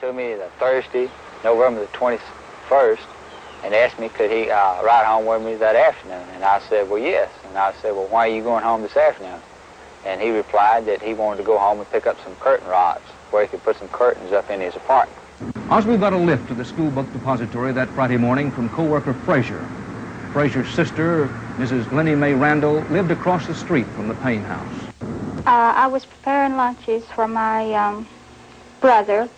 to me the Thursday, November the 21st, and asked me could he ride home with me that afternoon. And I said, well, yes. And I said, well, why are you going home this afternoon? And he replied that he wanted to go home and pick up some curtain rods where he could put some curtains up in his apartment. Oswald got a lift to the school book depository that Friday morning from co-worker Frazier. Frazier's sister, Mrs. Linnie Mae Randall, lived across the street from the Payne house. I was preparing lunches for my brother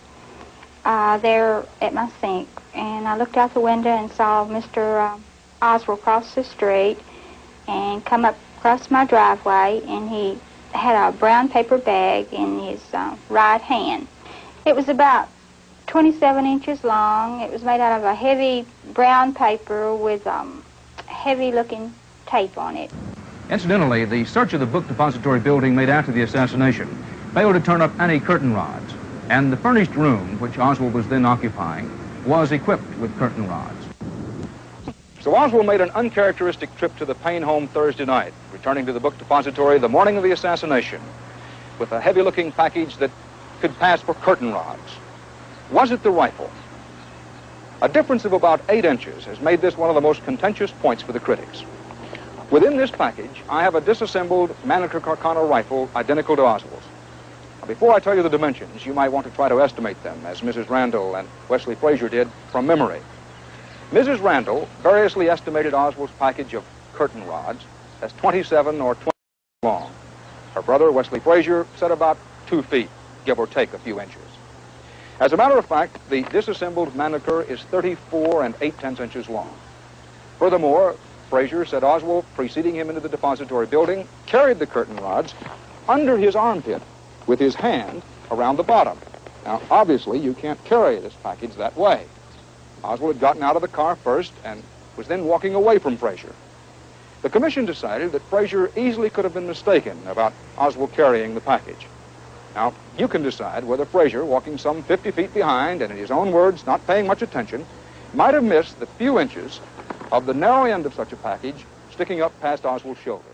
there at my sink, and I looked out the window and saw Mr. Oswald cross the street and come up across my driveway, and he had a brown paper bag in his right hand. It was about 27 inches long. It was made out of a heavy brown paper with heavy-looking tape on it. Incidentally, the search of the book depository building made after the assassination failed to turn up any curtain rods, and the furnished room, which Oswald was then occupying, was equipped with curtain rods. So Oswald made an uncharacteristic trip to the Payne home Thursday night, returning to the book depository the morning of the assassination with a heavy-looking package that could pass for curtain rods. Was it the rifle? A difference of about 8 inches has made this one of the most contentious points for the critics. Within this package, I have a disassembled Mannlicher Carcano rifle identical to Oswald's. Now, before I tell you the dimensions, you might want to try to estimate them, as Mrs. Randall and Wesley Frazier did, from memory. Mrs. Randall variously estimated Oswald's package of curtain rods as 27 or 20 long. Her brother, Wesley Frazier, said about 2 feet, give or take a few inches. As a matter of fact, the disassembled Mannlicher is 34 8/10 inches long. Furthermore, Frazier said Oswald, preceding him into the depository building, carried the curtain rods under his armpit with his hand around the bottom. Now, obviously, you can't carry this package that way. Oswald had gotten out of the car first and was then walking away from Frazier. The commission decided that Frazier easily could have been mistaken about Oswald carrying the package. Now, you can decide whether Frazier, walking some 50 feet behind and in his own words not paying much attention, might have missed the few inches of the narrow end of such a package sticking up past Oswald's shoulder.